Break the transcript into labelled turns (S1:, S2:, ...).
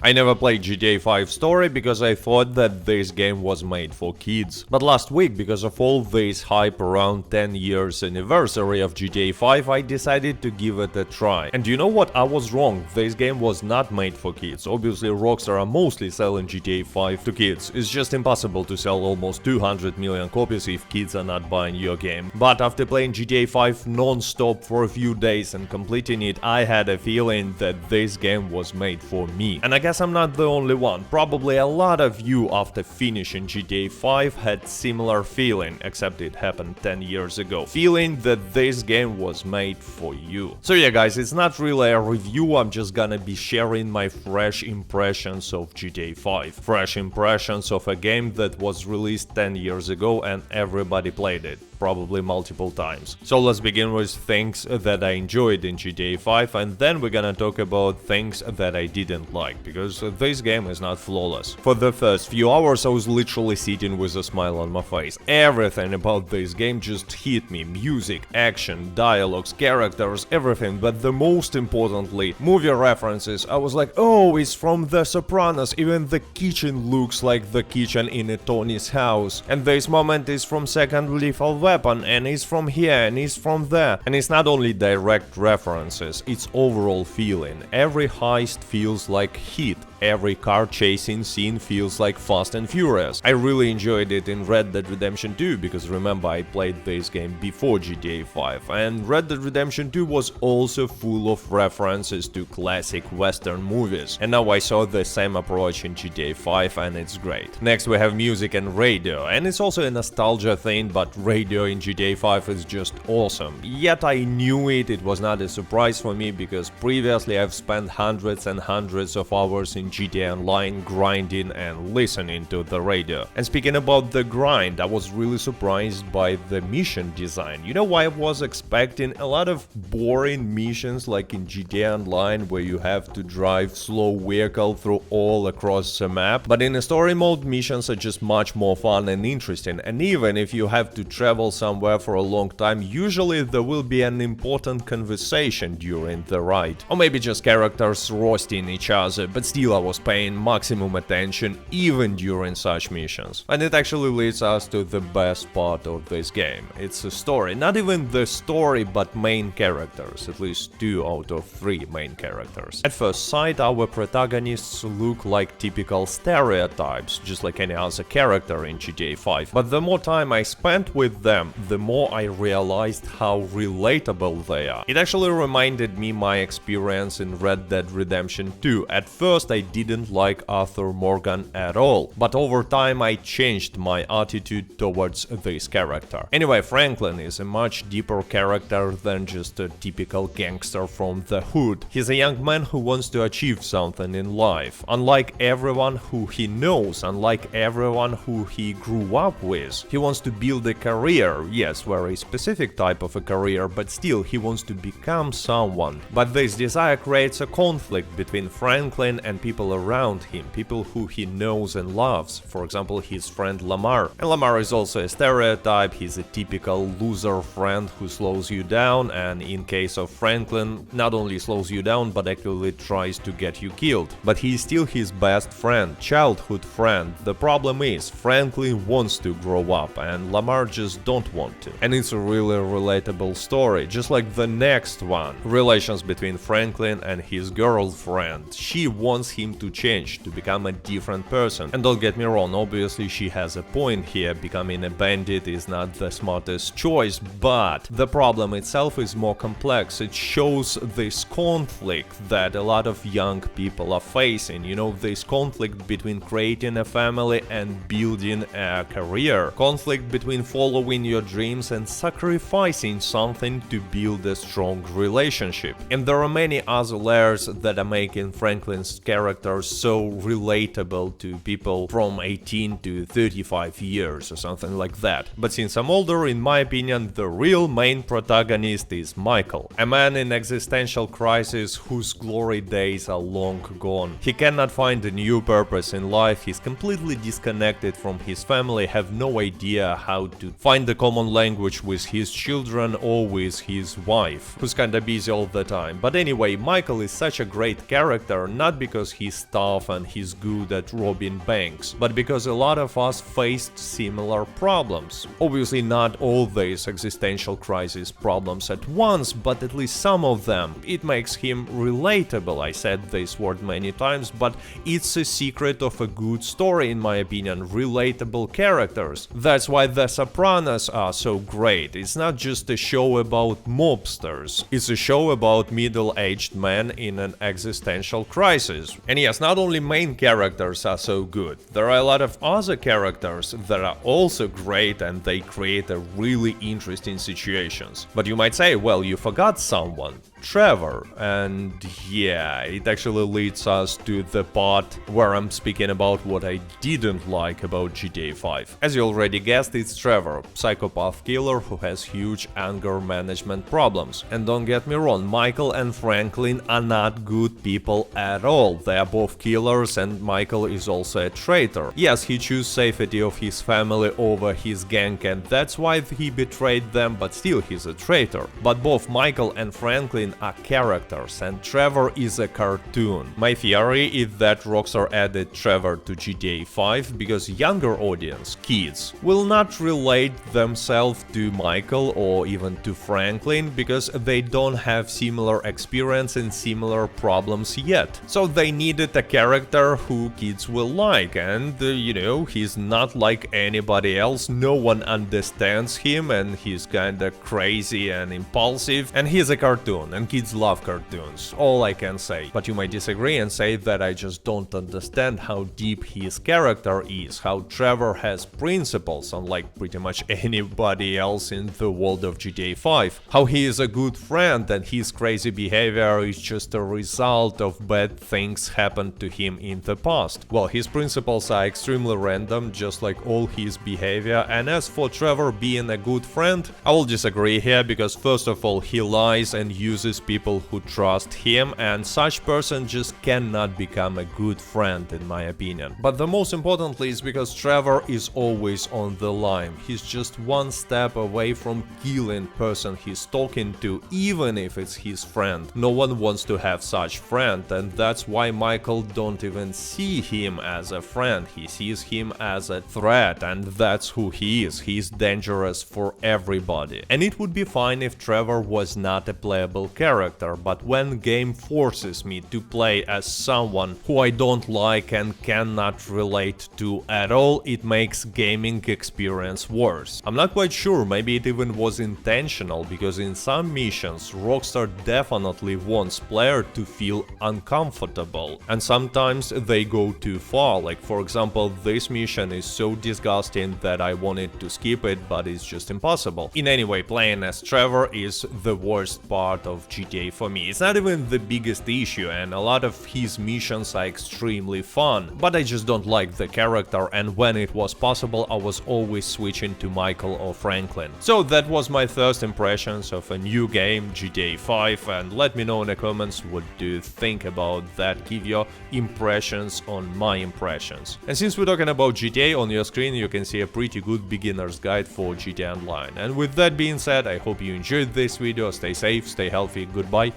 S1: I never played GTA 5 Story because I thought that this game was made for kids. But last week, because of all this hype around 10 years anniversary of GTA 5, I decided to give it a try. And you know what? I was wrong. This game was not made for kids. Obviously, Rockstar are mostly selling GTA 5 to kids. It's just impossible to sell almost 200 million copies if kids are not buying your game. But after playing GTA 5 non-stop for a few days and completing it, I had a feeling that this game was made for me. And I guess I'm not the only one. Probably a lot of you after finishing GTA 5 had similar feeling, except it happened 10 years ago. Feeling that this game was made for you. So yeah guys, it's not really a review, I'm just gonna be sharing my fresh impressions of GTA 5. Fresh impressions of a game that was released 10 years ago and everybody played it. Probably multiple times. So let's begin with things that I enjoyed in GTA 5 and then we're gonna talk about things that I didn't like, because this game is not flawless. For the first few hours I was literally sitting with a smile on my face. Everything about this game just hit me. Music, action, dialogues, characters, everything, but the most importantly, movie references. I was like, oh, it's from The Sopranos, even the kitchen looks like the kitchen in a Tony's house. And this moment is from Second Lethal Weapon, and it's from here, and it's from there. And it's not only direct references, it's overall feeling. Every heist feels like Heat. Every car chasing scene feels like Fast and Furious. I really enjoyed it in Red Dead Redemption 2, because remember I played this game before GTA 5, and Red Dead Redemption 2 was also full of references to classic western movies. And now I saw the same approach in GTA 5 and it's great. Next we have music and radio, and it's also a nostalgia thing, but radio in GTA 5 is just awesome. Yet I knew it, it was not a surprise for me, because previously I've spent hundreds and hundreds of hours in GTA Online grinding and listening to the radio. And speaking about the grind, I was really surprised by the mission design. You know, I was expecting a lot of boring missions like in GTA Online, where you have to drive slow vehicle through all across the map, but in a story mode missions are just much more fun and interesting, and even if you have to travel somewhere for a long time, usually there will be an important conversation during the ride, or maybe just characters roasting each other, but still I was paying maximum attention even during such missions. And it actually leads us to the best part of this game. It's a story, not even the story but main characters, at least 2 out of 3 main characters. At first sight our protagonists look like typical stereotypes, just like any other character in GTA 5, but the more time I spent with them, the more I realized how relatable they are. It actually reminded me my experience in Red Dead Redemption 2. At first I didn't like Arthur Morgan at all, but over time I changed my attitude towards this character. Anyway, Franklin is a much deeper character than just a typical gangster from the hood. He's a young man who wants to achieve something in life. Unlike everyone who he knows, unlike everyone who he grew up with, he wants to build a career, yes, very specific type of a career, but still he wants to become someone. But this desire creates a conflict between Franklin and people around him, people who he knows and loves, for example his friend Lamar. And Lamar is also a stereotype, he's a typical loser friend who slows you down, and in case of Franklin, not only slows you down but actually tries to get you killed. But he's still his best friend, childhood friend. The problem is, Franklin wants to grow up and Lamar just don't want to. And it's a really relatable story, just like the next one. Relations between Franklin and his girlfriend. She wants him to change, to become a different person. And don't get me wrong, obviously she has a point here, becoming a bandit is not the smartest choice, but the problem itself is more complex. It shows this conflict that a lot of young people are facing, you know, this conflict between creating a family and building a career, conflict between following your dreams and sacrificing something to build a strong relationship. And there are many other layers that are making Franklin's character so relatable to people from 18 to 35 years or something like that. But since I'm older, in my opinion, the real main protagonist is Michael, a man in existential crisis whose glory days are long gone. He cannot find a new purpose in life, he's completely disconnected from his family, have no idea how to find find a common language with his children or with his wife, who's kinda busy all the time. But anyway, Michael is such a great character, not because he's tough and he's good at robbing banks, but because a lot of us faced similar problems. Obviously not all these existential crisis problems at once, but at least some of them. It makes him relatable. I said this word many times, but it's a secret of a good story in my opinion, relatable characters. That's why The Sopranos are so great. It's not just a show about mobsters, it's a show about middle-aged men in an existential crisis. And yes, not only main characters are so good, there are a lot of other characters that are also great and they create a really interesting situations. But you might say, well, you forgot someone. Trevor, and yeah, it actually leads us to the part where I'm speaking about what I didn't like about GTA 5. As you already guessed, it's Trevor, psychopath killer who has huge anger management problems. And don't get me wrong, Michael and Franklin are not good people at all. They are both killers and Michael is also a traitor. Yes, he chose safety of his family over his gang and that's why he betrayed them, but still he's a traitor. But both Michael and Franklin are characters and Trevor is a cartoon. My theory is that Rockstar added Trevor to GTA 5 because younger audience, kids, will not relate themselves to Michael or even to Franklin because they don't have similar experience and similar problems yet. So they needed a character who kids will like and, you know, he's not like anybody else, no one understands him and he's kinda crazy and impulsive and he's a cartoon. And kids love cartoons, all I can say. But you might disagree and say that I just don't understand how deep his character is, how Trevor has principles unlike pretty much anybody else in the world of GTA 5, how he is a good friend and his crazy behavior is just a result of bad things happened to him in the past. Well, his principles are extremely random, just like all his behavior, and as for Trevor being a good friend, I will disagree here because first of all he lies and uses people who trust him, and such person just cannot become a good friend in my opinion. But the most importantly is because Trevor is always on the line. He's just one step away from killing person he's talking to, even if it's his friend. No one wants to have such friend, and that's why Michael don't even see him as a friend. He sees him as a threat, and that's who he is. He's dangerous for everybody. And it would be fine if Trevor was not a playable character, but when game forces me to play as someone who I don't like and cannot relate to at all, it makes gaming experience worse. I'm not quite sure, maybe it even was intentional, because in some missions Rockstar definitely wants player to feel uncomfortable, and sometimes they go too far. Like for example, this mission is so disgusting that I wanted to skip it, but it's just impossible. In any way, playing as Trevor is the worst part of GTA for me. It's not even the biggest issue, and a lot of his missions are extremely fun, but I just don't like the character, and when it was possible I was always switching to Michael or Franklin. So that was my first impressions of a new game, GTA 5, and let me know in the comments what do you think about that, give your impressions on my impressions. And since we're talking about GTA, on your screen you can see a pretty good beginner's guide for GTA Online. And with that being said, I hope you enjoyed this video, stay safe, stay healthy, goodbye.